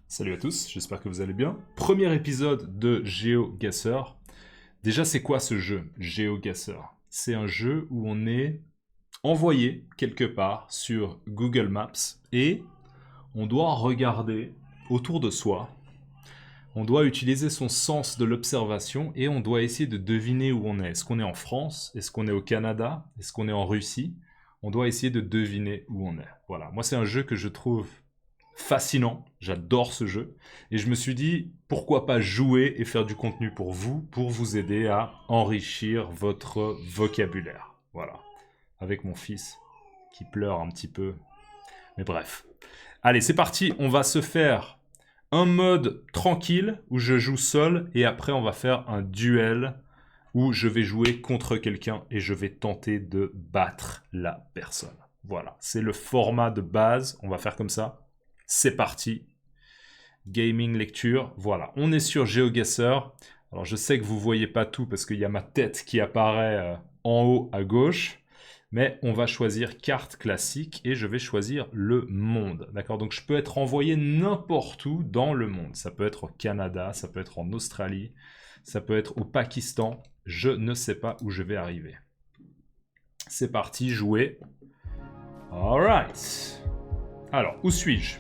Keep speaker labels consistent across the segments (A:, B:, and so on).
A: Salut à tous, j'espère que vous allez bien. Premier épisode de GeoGuessr. Déjà, c'est quoi ce jeu, GeoGuessr? C'est un jeu où on est envoyé quelque part sur Google Maps et on doit regarder autour de soi. On doit utiliser son sens de l'observation et on doit essayer de deviner où on est. Est-ce qu'on est en France? Est-ce qu'on est au Canada? Est-ce qu'on est en Russie? On doit essayer de deviner où on est. Voilà, moi c'est un jeu que je trouve fascinant, j'adore ce jeu, et je me suis dit, pourquoi pas jouer et faire du contenu pour vous aider à enrichir votre vocabulaire. Voilà, avec mon fils qui pleure un petit peu, mais bref. Allez, c'est parti, on va se faire un mode tranquille, où je joue seul, et après on va faire un duel, où je vais jouer contre quelqu'un, et je vais tenter de battre la personne. Voilà, c'est le format de base, on va faire comme ça. C'est parti. Gaming, lecture, voilà. On est sur GeoGuessr. Alors je sais que vous ne voyez pas tout parce qu'il y a ma tête qui apparaît en haut à gauche. Mais on va choisir carte classique et je vais choisir le monde. D'accord? Donc je peux être envoyé n'importe où dans le monde. Ça peut être au Canada, ça peut être en Australie, ça peut être au Pakistan. Je ne sais pas où je vais arriver. C'est parti, jouer. Alright. Alors, où suis-je?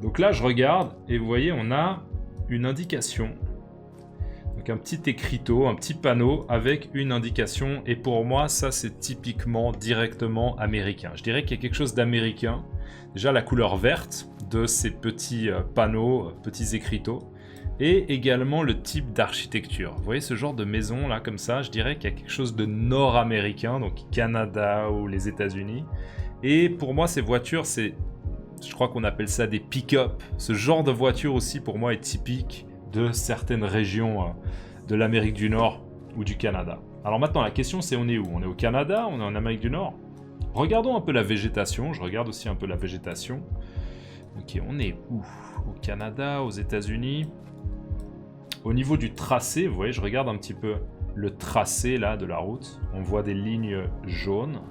A: Donc là, je regarde et vous voyez, on a une indication. Donc un petit écriteau, un petit panneau avec une indication. Et pour moi, ça, c'est typiquement directement américain. Je dirais qu'il y a quelque chose d'américain. Déjà, la couleur verte de ces petits panneaux, petits écriteaux. Et également le type d'architecture. Vous voyez ce genre de maison là, comme ça, je dirais qu'il y a quelque chose de nord-américain, donc Canada ou les États-Unis. Et pour moi, ces voitures, c'est... Je crois qu'on appelle ça des pick-up. Ce genre de voiture aussi, pour moi, est typique de certaines régions de l'Amérique du Nord ou du Canada. Alors maintenant, la question, c'est on est où? On est au Canada? On est en Amérique du Nord? Regardons un peu la végétation. Je regarde aussi un peu la végétation. Ok, on est où? Au Canada, aux États-Unis? Au niveau du tracé, vous voyez, je regarde un petit peu le tracé là de la route. On voit des lignes jaunes.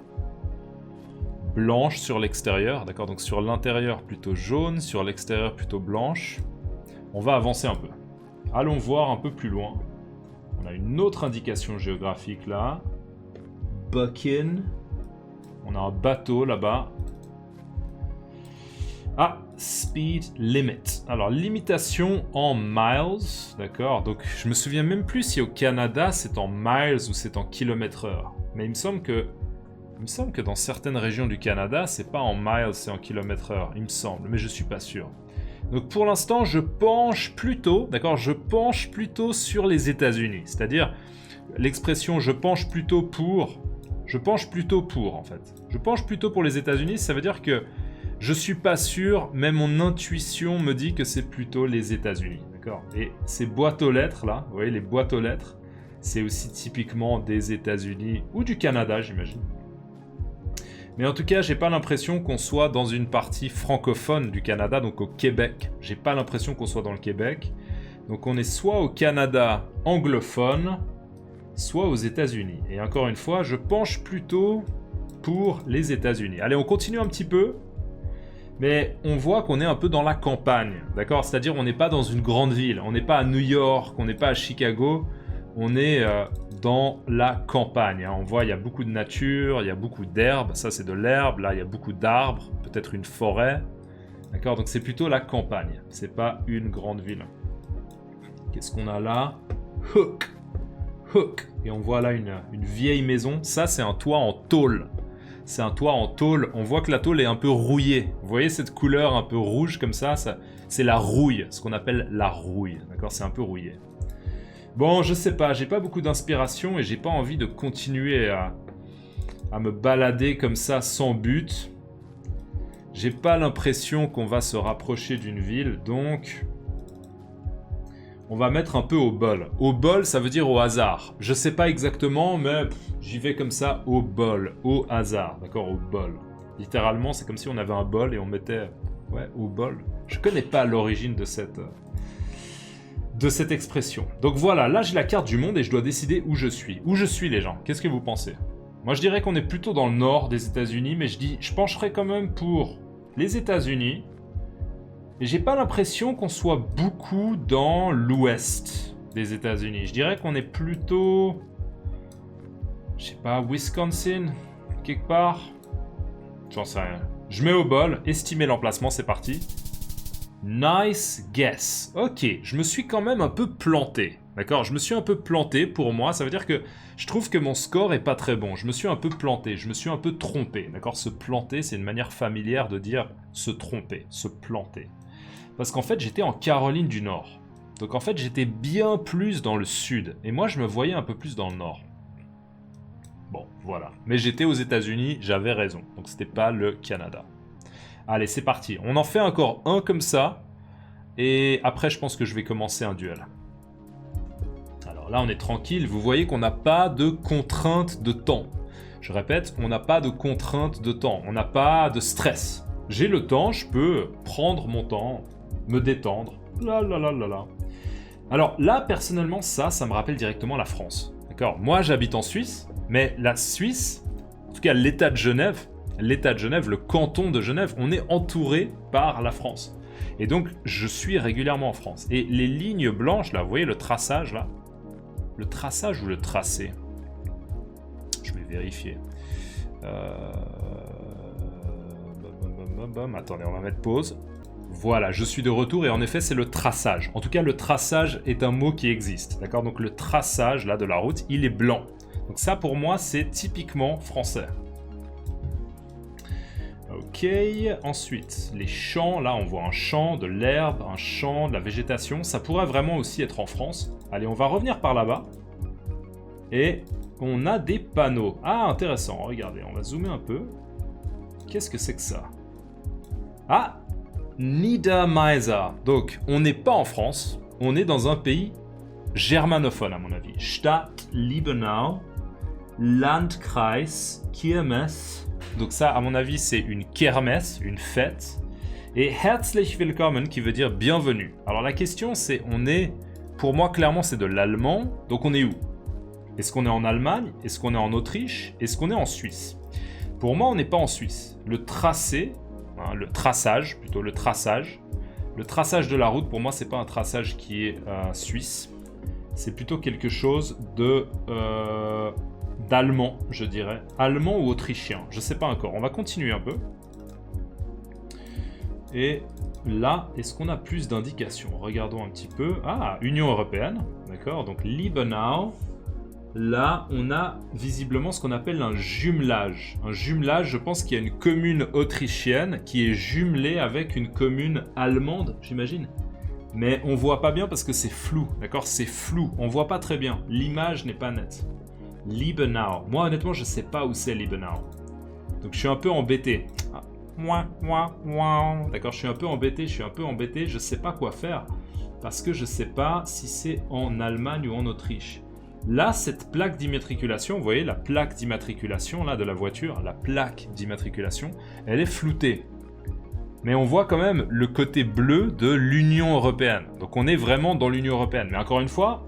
A: Blanche sur l'extérieur, d'accord? Donc sur l'intérieur plutôt jaune, sur l'extérieur plutôt blanche. On va avancer un peu. Allons voir un peu plus loin. On a une autre indication géographique là. Bucking. On a un bateau là-bas. Ah, speed limit. Alors limitation en miles, d'accord? Donc je me souviens même plus si au Canada c'est en miles ou c'est en kilomètres/heure. Mais il me semble que dans certaines régions du Canada, c'est pas en miles, c'est en kilomètres/heure, il me semble, mais je suis pas sûr. Donc pour l'instant, je penche plutôt, d'accord, je penche plutôt sur les États-Unis. C'est-à-dire l'expression je penche plutôt pour en fait. Je penche plutôt pour les États-Unis, ça veut dire que je suis pas sûr, mais mon intuition me dit que c'est plutôt les États-Unis, d'accord? Et ces boîtes aux lettres là, vous voyez les boîtes aux lettres, c'est aussi typiquement des États-Unis ou du Canada, j'imagine. Mais en tout cas, j'ai pas l'impression qu'on soit dans une partie francophone du Canada, donc au Québec. J'ai pas l'impression qu'on soit dans le Québec. Donc on est soit au Canada anglophone, soit aux États-Unis. Et encore une fois, je penche plutôt pour les États-Unis. Allez, on continue un petit peu. Mais on voit qu'on est un peu dans la campagne, d'accord? C'est-à-dire on n'est pas dans une grande ville. On n'est pas à New York, on n'est pas à Chicago. On est dans la campagne. Hein. On voit il y a beaucoup de nature, il y a beaucoup d'herbes. Ça, c'est de l'herbe. Là, il y a beaucoup d'arbres. Peut-être une forêt. D'accord? Donc, c'est plutôt la campagne. C'est pas une grande ville. Qu'est-ce qu'on a là? Hook. Hook. Et on voit là une vieille maison. Ça, c'est un toit en tôle. C'est un toit en tôle. On voit que la tôle est un peu rouillée. Vous voyez cette couleur un peu rouge comme ça c'est la rouille. Ce qu'on appelle la rouille. D'accord? C'est un peu rouillé. Bon, je sais pas, j'ai pas beaucoup d'inspiration et j'ai pas envie de continuer à me balader comme ça sans but. J'ai pas l'impression qu'on va se rapprocher d'une ville, donc on va mettre un peu au bol. Au bol, ça veut dire au hasard. Je sais pas exactement, mais j'y vais comme ça au bol, au hasard, d'accord, au bol. Littéralement, c'est comme si on avait un bol et on mettait, ouais, au bol. Je connais pas l'origine de cette expression. Donc voilà, là j'ai la carte du monde et je dois décider où je suis. Où je suis les gens, qu'est-ce que vous pensez? Moi je dirais qu'on est plutôt dans le nord des États-Unis, mais je pencherais quand même pour les États-Unis, Et j'ai pas l'impression qu'on soit beaucoup dans l'ouest des États-Unis. Je dirais qu'on est plutôt... Je sais pas, Wisconsin, quelque part. J'en sais rien. Je mets au bol, estimer l'emplacement, c'est parti. Nice guess. Ok, je me suis quand même un peu planté. D'accord, je me suis un peu planté pour moi. Ça veut dire que je trouve que mon score est pas très bon. Je me suis un peu planté, je me suis un peu trompé. D'accord, se planter, c'est une manière familière de dire se tromper, se planter. Parce qu'en fait, j'étais en Caroline du Nord. Donc en fait, j'étais bien plus dans le sud. Et moi, je me voyais un peu plus dans le nord. Bon, voilà. Mais j'étais aux États-Unis, j'avais raison. Donc c'était pas le Canada. Allez, c'est parti. On en fait encore un comme ça. Et après, je pense que je vais commencer un duel. Alors là, on est tranquille. Vous voyez qu'on n'a pas de contrainte de temps. Je répète, on n'a pas de contrainte de temps. On n'a pas de stress. J'ai le temps, je peux prendre mon temps, me détendre. Là, là, là, là, là. Alors là, personnellement, ça me rappelle directement la France. D'accord ? Moi, j'habite en Suisse, mais la Suisse, en tout cas l'État de Genève, le canton de Genève, on est entouré par la France. Et donc, je suis régulièrement en France. Et les lignes blanches, là, vous voyez le traçage, là ? Le traçage ou le tracé ? Je vais vérifier. Attendez, on va mettre pause. Voilà, je suis de retour et en effet, c'est le traçage. En tout cas, le traçage est un mot qui existe. D'accord ? Donc, le traçage, là, de la route, il est blanc. Donc ça, pour moi, c'est typiquement français. Ok, ensuite, les champs, là on voit un champ, de l'herbe, un champ, de la végétation, ça pourrait vraiment aussi être en France. Allez, on va revenir par là-bas. Et on a des panneaux. Ah, intéressant, regardez, on va zoomer un peu. Qu'est-ce que c'est que ça? Ah, Niedermeiser. Donc, on n'est pas en France, on est dans un pays germanophone à mon avis. Stadt Liebenau, Landkreis, Kirmes. Donc ça, à mon avis, c'est une kermesse, une fête. Et herzlich willkommen, qui veut dire bienvenue. Alors la question, c'est, on est... Pour moi, clairement, c'est de l'allemand. Donc on est où? Est-ce qu'on est en Allemagne? Est-ce qu'on est en Autriche? Est-ce qu'on est en Suisse? Pour moi, on n'est pas en Suisse. Le tracé, hein, le traçage, plutôt le traçage. Le traçage de la route, pour moi, c'est pas un traçage qui est suisse. C'est plutôt quelque chose de... d'allemand, je dirais. Allemand ou autrichien, je sais pas encore. On va continuer un peu. Et là, est-ce qu'on a plus d'indications? Regardons un petit peu. Ah, Union Européenne, d'accord. Donc Liebenau. Là, on a visiblement ce qu'on appelle un jumelage. Un jumelage, je pense qu'il y a une commune autrichienne qui est jumelée avec une commune allemande, j'imagine. Mais on voit pas bien parce que c'est flou, d'accord? C'est flou, on voit pas très bien. L'image n'est pas nette. Liebenau. Moi, honnêtement, je sais pas où c'est Liebenau. Donc, je suis un peu embêté. Ah. D'accord, je suis un peu embêté, je sais pas quoi faire. Parce que je sais pas si c'est en Allemagne ou en Autriche. Là, cette plaque d'immatriculation, vous voyez, la plaque d'immatriculation là de la voiture, la plaque d'immatriculation, elle est floutée. Mais on voit quand même le côté bleu de l'Union Européenne. Donc, on est vraiment dans l'Union Européenne. Mais encore une fois...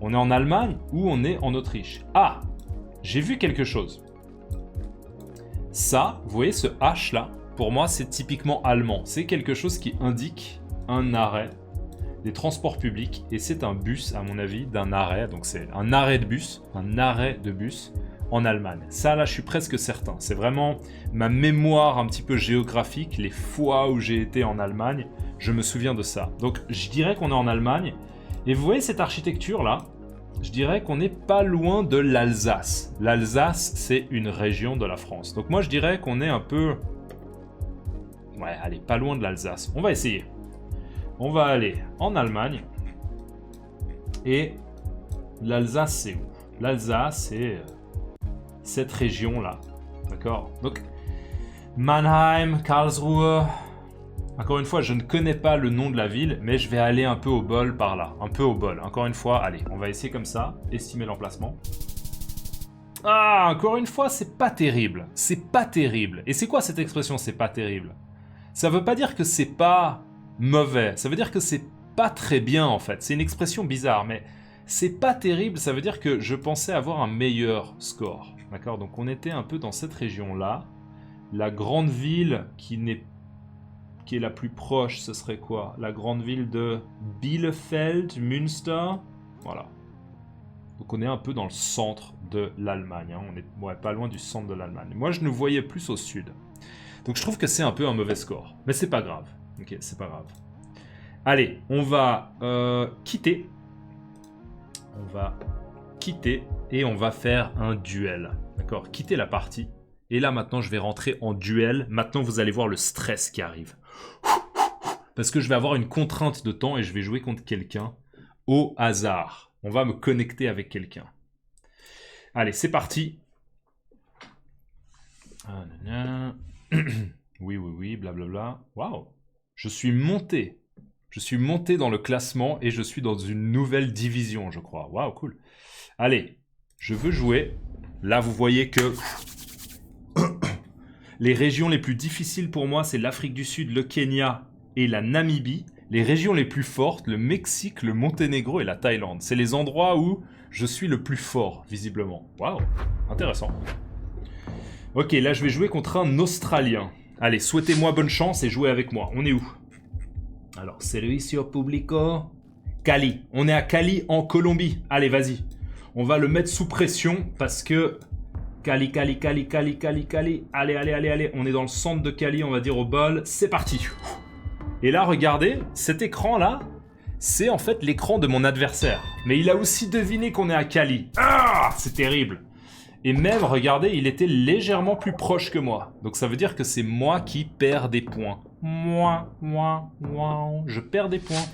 A: On est en Allemagne ou on est en Autriche? Ah, j'ai vu quelque chose. Ça, vous voyez ce H là, pour moi c'est typiquement allemand. C'est quelque chose qui indique un arrêt des transports publics et c'est un bus à mon avis d'un arrêt. Donc c'est un arrêt de bus en Allemagne. Ça là je suis presque certain. C'est vraiment ma mémoire un petit peu géographique. Les fois où j'ai été en Allemagne, je me souviens de ça. Donc je dirais qu'on est en Allemagne. Et vous voyez cette architecture là, je dirais qu'on n'est pas loin de l'Alsace. L'Alsace, c'est une région de la France. Donc moi je dirais qu'on est un peu... Ouais, allez, pas loin de l'Alsace. On va essayer. On va aller en Allemagne. Et l'Alsace, c'est où? L'Alsace, c'est cette région là. D'accord? Donc Mannheim, Karlsruhe... Encore une fois, je ne connais pas le nom de la ville, mais je vais aller un peu au bol par là. Un peu au bol. Encore une fois, allez, on va essayer comme ça. Estimer l'emplacement. Ah, encore une fois, c'est pas terrible. C'est pas terrible. Et c'est quoi cette expression, c'est pas terrible? Ça veut pas dire que c'est pas mauvais. Ça veut dire que c'est pas très bien, en fait. C'est une expression bizarre, mais c'est pas terrible. Ça veut dire que je pensais avoir un meilleur score. D'accord? Donc on était un peu dans cette région-là. La grande ville qui qui est la plus proche, ce serait quoi? La grande ville de Bielefeld, Münster. Voilà. Donc on est un peu dans le centre de l'Allemagne. Hein. On est pas loin du centre de l'Allemagne. Moi, je nous voyais plus au sud. Donc je trouve que c'est un peu un mauvais score. Mais c'est pas grave. Ok, c'est pas grave. Allez, on va quitter. On va quitter et on va faire un duel. D'accord? Quitter la partie. Et là, maintenant, je vais rentrer en duel. Maintenant, vous allez voir le stress qui arrive. Parce que je vais avoir une contrainte de temps et je vais jouer contre quelqu'un au hasard. On va me connecter avec quelqu'un. Allez, c'est parti. Oui, blablabla. Waouh. Je suis monté. Je suis monté dans le classement et je suis dans une nouvelle division, je crois. Waouh, cool. Allez, je veux jouer. Là, vous voyez que les régions les plus difficiles pour moi, c'est l'Afrique du Sud, le Kenya et la Namibie. Les régions les plus fortes, le Mexique, le Monténégro et la Thaïlande. C'est les endroits où je suis le plus fort, visiblement. Waouh, intéressant. Ok, là, je vais jouer contre un Australien. Allez, souhaitez-moi bonne chance et jouez avec moi. On est où? Alors, Servicio Público... Cali. On est à Cali, en Colombie. Allez, vas-y. On va le mettre sous pression parce que... Cali. Allez. On est dans le centre de Cali, on va dire au bol. C'est parti. Et là, regardez, cet écran-là, c'est en fait l'écran de mon adversaire. Mais il a aussi deviné qu'on est à Cali. Ah, c'est terrible. Et même, regardez, il était légèrement plus proche que moi. Donc ça veut dire que c'est moi qui perds des points. Je perds des points.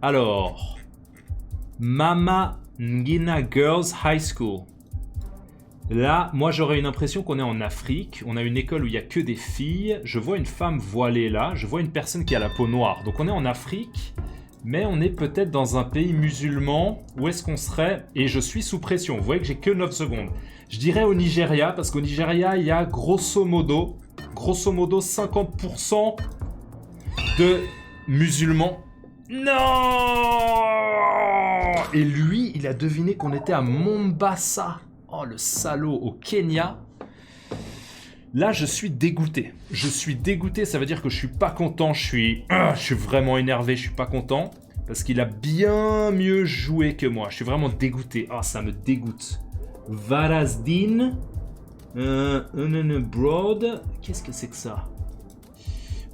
A: Alors, Mama Ngina Girls High School. Là, moi j'aurais une impression qu'on est en Afrique. On a une école où il n'y a que des filles. Je vois une femme voilée là. Je vois une personne qui a la peau noire. Donc on est en Afrique. Mais on est peut-être dans un pays musulman. Où est-ce qu'on serait? Et je suis sous pression. Vous voyez que j'ai que 9 secondes. Je dirais au Nigeria. Parce qu'au Nigeria, il y a grosso modo 50% de musulmans. Non! Et lui, il a deviné qu'on était à Mombasa. Oh, le salaud, au Kenya. Là, je suis dégoûté. Je suis dégoûté, ça veut dire que je suis pas content. Je suis vraiment énervé, je suis pas content. Parce qu'il a bien mieux joué que moi. Je suis vraiment dégoûté. Ah, ça me dégoûte. Varazdin. Broad. Qu'est-ce que c'est que ça?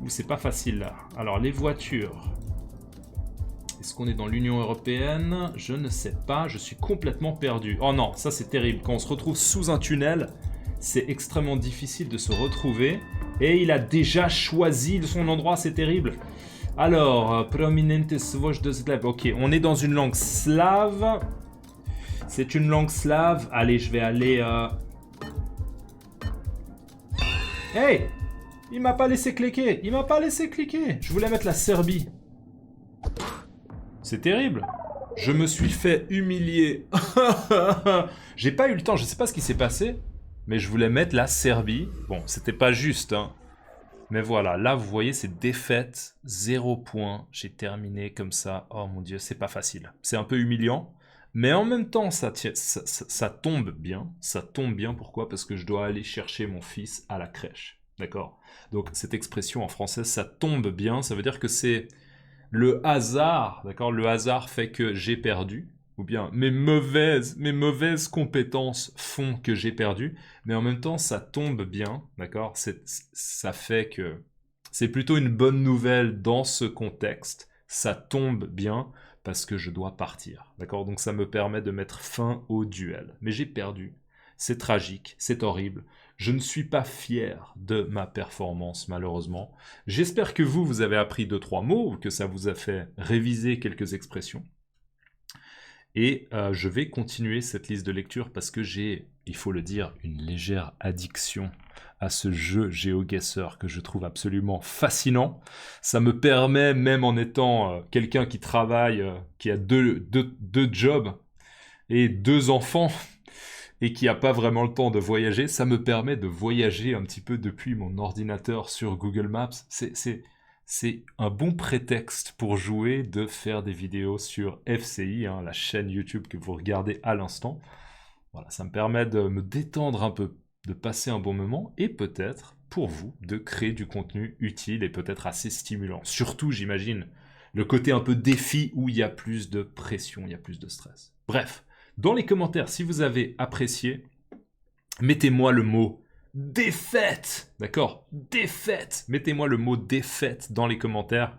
A: C'est pas facile, là. Alors, les voitures. Est-ce qu'on est dans l'Union Européenne? Je ne sais pas, je suis complètement perdu. Oh non, ça c'est terrible. Quand on se retrouve sous un tunnel, c'est extrêmement difficile de se retrouver. Et il a déjà choisi son endroit, c'est terrible. Alors, prominente svoch de slave. Ok, on est dans une langue slave. C'est une langue slave. Allez, je vais aller... Hey! Il m'a pas laissé cliquer. Je voulais mettre la Serbie. C'est terrible. Je me suis fait humilier. J'ai pas eu le temps, je sais pas ce qui s'est passé, mais je voulais mettre la Serbie. Bon, c'était pas juste, hein. Mais voilà, là, vous voyez, c'est défaite, 0 points. J'ai terminé comme ça. Oh mon Dieu, c'est pas facile. C'est un peu humiliant, mais en même temps, ça tombe bien. Ça tombe bien, pourquoi? Parce que je dois aller chercher mon fils à la crèche. D'accord? Donc, cette expression en français, ça tombe bien, ça veut dire que c'est... Le hasard, d'accord? Le hasard fait que j'ai perdu, ou bien mes mauvaises compétences font que j'ai perdu, mais en même temps, ça tombe bien, d'accord? Ça fait que c'est plutôt une bonne nouvelle dans ce contexte. Ça tombe bien parce que je dois partir, d'accord? Donc ça me permet de mettre fin au duel. Mais j'ai perdu. C'est tragique, c'est horrible. Je ne suis pas fier de ma performance, malheureusement. J'espère que vous avez appris 2-3 mots, ou que ça vous a fait réviser quelques expressions. Et je vais continuer cette liste de lecture parce que j'ai, il faut le dire, une légère addiction à ce jeu GeoGuessr que je trouve absolument fascinant. Ça me permet, même en étant quelqu'un qui travaille, qui a deux jobs et 2 enfants, et qui n'a pas vraiment le temps de voyager, ça me permet de voyager un petit peu depuis mon ordinateur sur Google Maps. C'est un bon prétexte pour jouer de faire des vidéos sur FCI, hein, la chaîne YouTube que vous regardez à l'instant. Voilà, ça me permet de me détendre un peu, de passer un bon moment, et peut-être pour vous de créer du contenu utile et peut-être assez stimulant. Surtout, j'imagine, le côté un peu défi où il y a plus de pression, il y a plus de stress. Bref, dans les commentaires, si vous avez apprécié, mettez-moi le mot défaite, d'accord? Défaite. Mettez-moi le mot défaite dans les commentaires.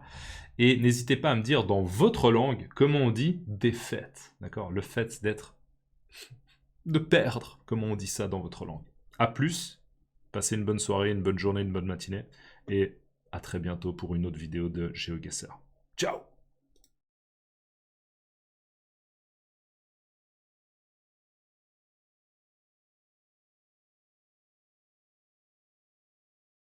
A: Et n'hésitez pas à me dire dans votre langue comment on dit défaite, d'accord? Le fait d'être, de perdre, comment on dit ça dans votre langue. A plus, passez une bonne soirée, une bonne journée, une bonne matinée. Et à très bientôt pour une autre vidéo de GeoGuessr. Ciao!